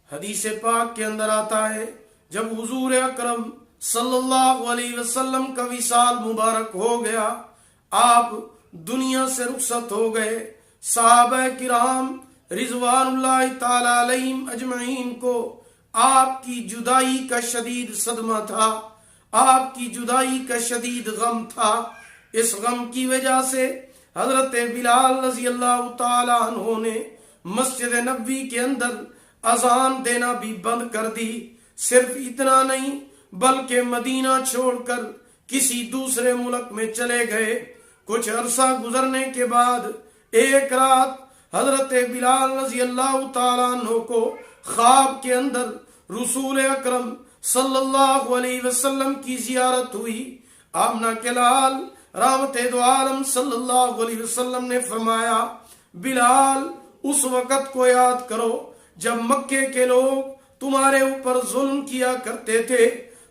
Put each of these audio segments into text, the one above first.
حدیث پاک کے اندر آتا ہے جب حضور اکرم صلی اللہ علیہ وسلم کا وصال مبارک ہو گیا، آپ دنیا سے رخصت ہو گئے، صحابہ کرام رضوان اللہ تعالی علیہم اجمعین کو آپ کی جدائی کا شدید صدمہ تھا، آپ کی جدائی کا شدید غم تھا۔ اس غم کی وجہ سے حضرت بلال رضی اللہ تعالی عنہ نے مسجد نبوی کے اندر اذان دینا بھی بند کر دی۔ صرف اتنا نہیں بلکہ مدینہ چھوڑ کر کسی دوسرے ملک میں چلے گئے۔ کچھ عرصہ گزرنے کے بعد ایک رات حضرت بلال رضی اللہ تعالیٰ عنہ کو خواب کے اندر رسول اکرم صلی اللہ علیہ وسلم کی زیارت ہوئی۔ آمنہ کے لال رحمت دو عالم صلی اللہ علیہ وسلم نے فرمایا، بلال اس وقت کو یاد کرو جب مکے کے لوگ تمہارے اوپر ظلم کیا کرتے تھے،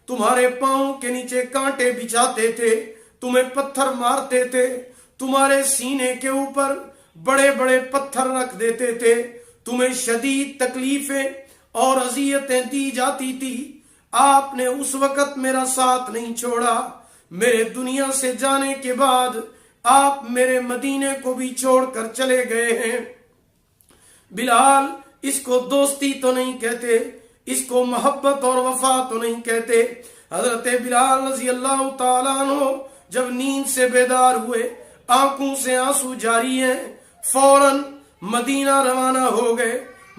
تمہارے پاؤں کے نیچے کانٹے بچھاتے تھے، تمہیں پتھر مارتے تھے، تمہارے سینے کے اوپر بڑے بڑے پتھر رکھ دیتے تھے، تمہیں شدید تکلیفیں اور اذیتیں دی جاتی تھی۔ آپ نے اس وقت میرا ساتھ نہیں چھوڑا، میرے دنیا سے جانے کے بعد آپ میرے مدینے کو بھی چھوڑ کر چلے گئے ہیں۔ بلال، اس کو دوستی تو نہیں کہتے، اس کو محبت اور وفا تو نہیں کہتے۔ حضرت بلال رضی اللہ تعالیٰ عنہ جب نیند سے بیدار ہوئے، آنکھوں سے آنسو جاری ہیں، فوراً مدینہ روانہ ہو گئے،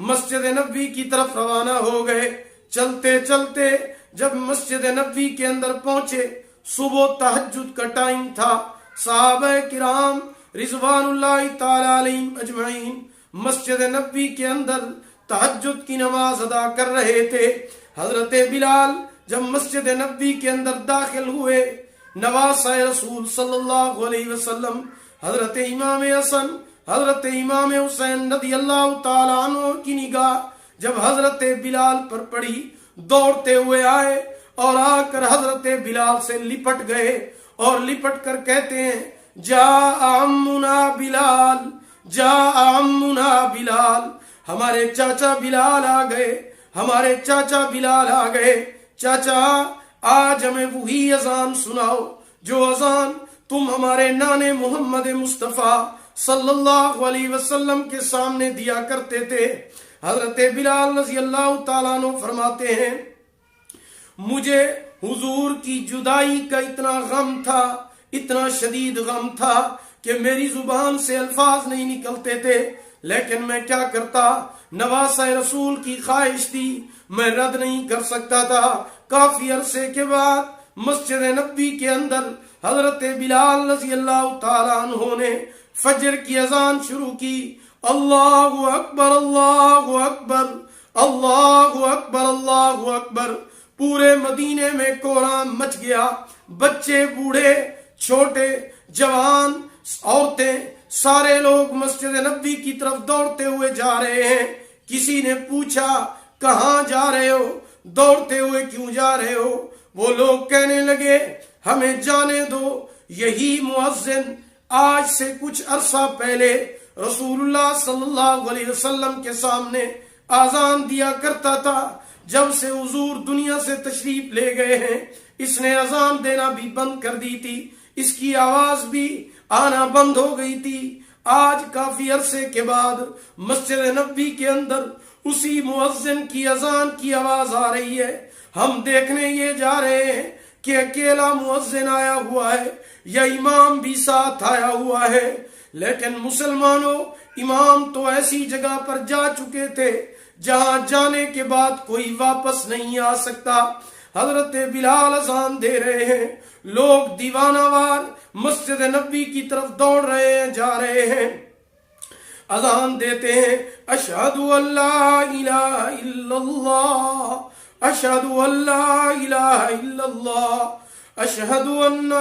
مسجد نبوی کی طرف روانہ ہو گئے۔ چلتے چلتے جب مسجد نبوی کے اندر پہنچے، صبح تہجد کا ٹائم تھا۔ صحابہ کرام رضوان اللہ تعالی علیہم اجمعین مسجد نبوی کے اندر تہجد کی نماز ادا کر رہے تھے۔ حضرت بلال جب مسجد نبوی کے اندر داخل ہوئے، نواسہ رسول صلی اللہ علیہ وسلم حضرت امام حسن، حضرت امام حسین رضی اللہ تعالی عنہ کی نگاہ جب حضرت بلال پر پڑی، دوڑتے ہوئے آئے اور آ کر حضرت بلال سے لپٹ گئے اور لپٹ کر کہتے ہیں، جا عمنا بلال، جا عمنا بلال، ہمارے چاچا بلال آ گئے، ہمارے چاچا بلال آ گئے۔ چاچا، آج ہمیں وہی اذان سناؤ جو اذان تم ہمارے نانے محمد مصطفیٰ صلی اللہ علیہ وسلم کے سامنے دیا کرتے تھے۔ حضرت بلال رضی اللہ تعالیٰ عنہ فرماتے ہیں، مجھے حضور کی جدائی کا اتنا غم تھا، اتنا شدید غم تھا کہ میری زبان سے الفاظ نہیں نکلتے تھے، لیکن میں کیا کرتا، نواسہ رسول کی خواہش تھی، میں رد نہیں کر سکتا تھا۔ کافی عرصے کے بعد مسجد نبوی کے اندر حضرت بلال رضی اللہ تعالیٰ عنہ نے فجر کی اذان شروع کی، اللہ اکبر اللہ اکبر اللہ اکبر اللہ اکبر۔ پورے مدینے میں کوہرام مچ گیا، بچے، بوڑھے، چھوٹے، جوان، عورتیں، سارے لوگ مسجد نبوی کی طرف دوڑتے ہوئے جا رہے ہیں۔ کسی نے پوچھا، کہاں جا رہے ہو، دوڑتے ہوئے کیوں جا رہے ہو؟ وہ لوگ کہنے لگے، ہمیں جانے دو، یہی مؤذن آج سے کچھ عرصہ پہلے رسول اللہ صلی اللہ علیہ وسلم کے سامنے اذان دیا کرتا تھا۔ جب سے حضور دنیا سے تشریف لے گئے ہیں، اس نے اذان دینا بھی بند کر دی تھی، اس کی آواز بھی آنا بند ہو گئی تھی۔ آج کافی عرصے کے بعد مسجد نبوی کے اندر اسی مؤذن کی اذان کی آواز آ رہی ہے۔ ہم دیکھنے یہ جا رہے ہیں کہ اکیلا مؤذن آیا ہوا ہے یا امام بھی ساتھ آیا ہوا ہے، لیکن مسلمانوں، امام تو ایسی جگہ پر جا چکے تھے جہاں جانے کے بعد کوئی واپس نہیں آ سکتا۔ حضرت بلال اذان دے رہے ہیں، لوگ دیوانہ وار مسجد نبوی کی طرف دوڑ رہے ہیں، جا رہے ہیں، اذان دیتے ہیں، اشہد ان لا الہ الا اللہ، اشہد ان لا الہ الا اللہ، اشہد ان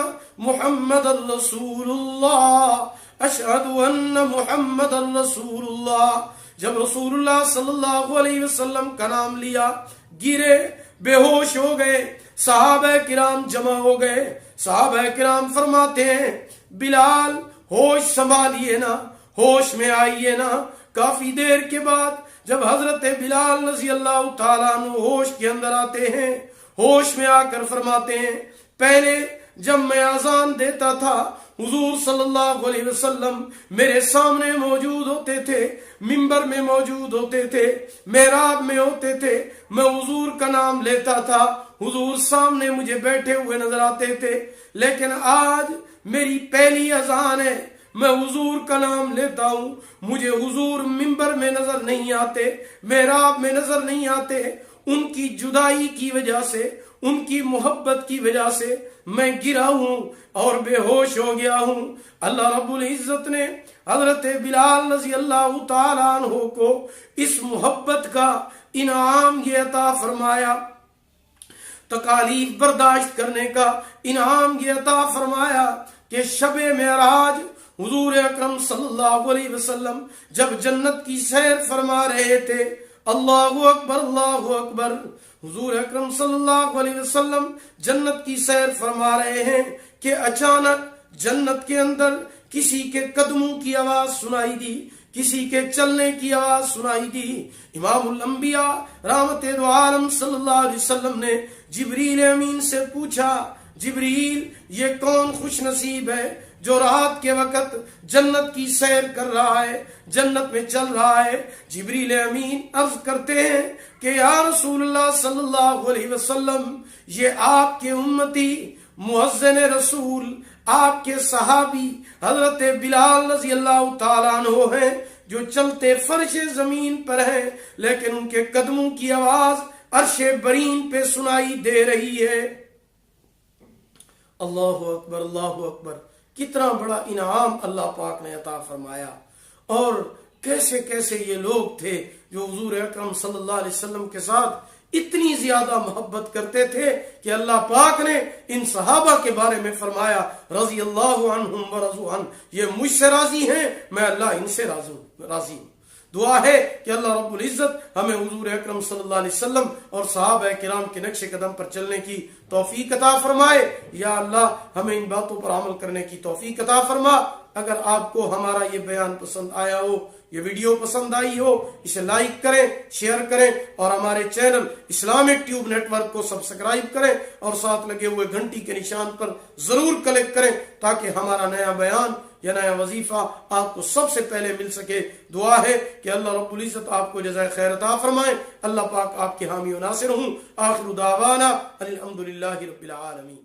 محمد رسول اللہ، اشہد ان محمد رسول اللہ۔ جب رسول اللہ صلی اللہ علیہ وسلم کا نام لیا، گرے، بے ہوش ہو گئے، صحابہ کرام جمع ہو گئے۔ صحابہ کرام فرماتے ہیں، بلال ہوش سنبھالیے نا، ہوش میں آئیے نا۔ کافی دیر کے بعد جب حضرت بلال رضی اللہ تعالیٰ عنہ ہوش کے اندر آتے ہیں، ہوش میں آ کر فرماتے ہیں پہلے جب میں اذان دیتا تھا حضور صلی اللہ علیہ وسلم میرے سامنے موجود ہوتے تھے، منبر میں موجود ہوتے تھے، محراب میں ہوتے تھے، میں حضور کا نام لیتا تھا، حضور سامنے مجھے بیٹھے ہوئے نظر آتے تھے، لیکن آج میری پہلی اذان ہے، میں حضور کا نام لیتا ہوں، مجھے حضور منبر میں نظر نہیں آتے، محراب میں نظر نہیں آتے، ان کی جدائی کی وجہ سے، ان کی محبت کی وجہ سے میں گرا ہوں اور بے ہوش ہو گیا ہوں۔ اللہ رب العزت نے حضرت بلال رضی اللہ تعالیٰ عنہ کو اس محبت کا انعام یہ عطا فرمایا، تکالیف برداشت کرنے کا انعام یہ عطا فرمایا کہ شب معراج حضور اکرم صلی اللہ علیہ وسلم جب جنت کی سیر فرما رہے تھے، اللہ اکبر اللہ اکبر، حضور اکرم صلی اللہ علیہ وسلم جنت کی سیر فرما رہے ہیں کہ اچانک جنت کے اندر کسی کے قدموں کی آواز سنائی دی، کسی کے چلنے کی آواز سنائی دی۔ امام الانبیاء رحمت دو عالم صلی اللہ علیہ وسلم نے جبریل امین سے پوچھا، جبریل یہ کون خوش نصیب ہے جو رات کے وقت جنت کی سیر کر رہا ہے، جنت میں چل رہا ہے؟ جبریل امین عرض کرتے ہیں کہ یا رسول اللہ صلی اللہ علیہ وسلم، یہ آپ کے امتی مؤذن رسول، آپ کے صحابی حضرت بلال رضی اللہ تعالیٰ عنہ ہیں، جو چلتے فرش زمین پر ہیں، لیکن ان کے قدموں کی آواز عرش برین پہ سنائی دے رہی ہے۔ اللہ اکبر اللہ اکبر، کتنا بڑا انعام اللہ پاک نے عطا فرمایا، اور کیسے کیسے یہ لوگ تھے جو حضور اکرم صلی اللہ علیہ وسلم کے ساتھ اتنی زیادہ محبت کرتے تھے کہ اللہ پاک نے ان صحابہ کے بارے میں فرمایا رضی اللہ عنہم ورضوا عنہ، یہ مجھ سے راضی ہیں، میں اللہ ان سے راضی ہوں۔ دعا ہے کہ اللہ رب العزت ہمیں حضور اکرم صلی اللہ علیہ وسلم اور صحابہ کرام کے نقش قدم پر چلنے کی توفیق عطا فرمائے۔ یا اللہ ہمیں ان باتوں پر عمل کرنے کی توفیق عطا فرما۔ اگر آپ کو ہمارا یہ بیان پسند آیا ہو، یہ ویڈیو پسند آئی ہو، اسے لائک کریں، شیئر کریں، اور ہمارے channel Islamic Tube Network کو سبسکرائب کریں، اور ساتھ لگے ہوئے گھنٹی کے نشان پر ضرور کلک کریں تاکہ ہمارا نیا بیان یا نیا وظیفہ آپ کو سب سے پہلے مل سکے۔ دعا ہے کہ اللہ رب العزت آپ کو جزائے خیر عطا فرمائے۔ اللہ پاک آپ کے حامی و ناصر ہوں۔ آخر دعوانا الحمدللہ رب العالمین۔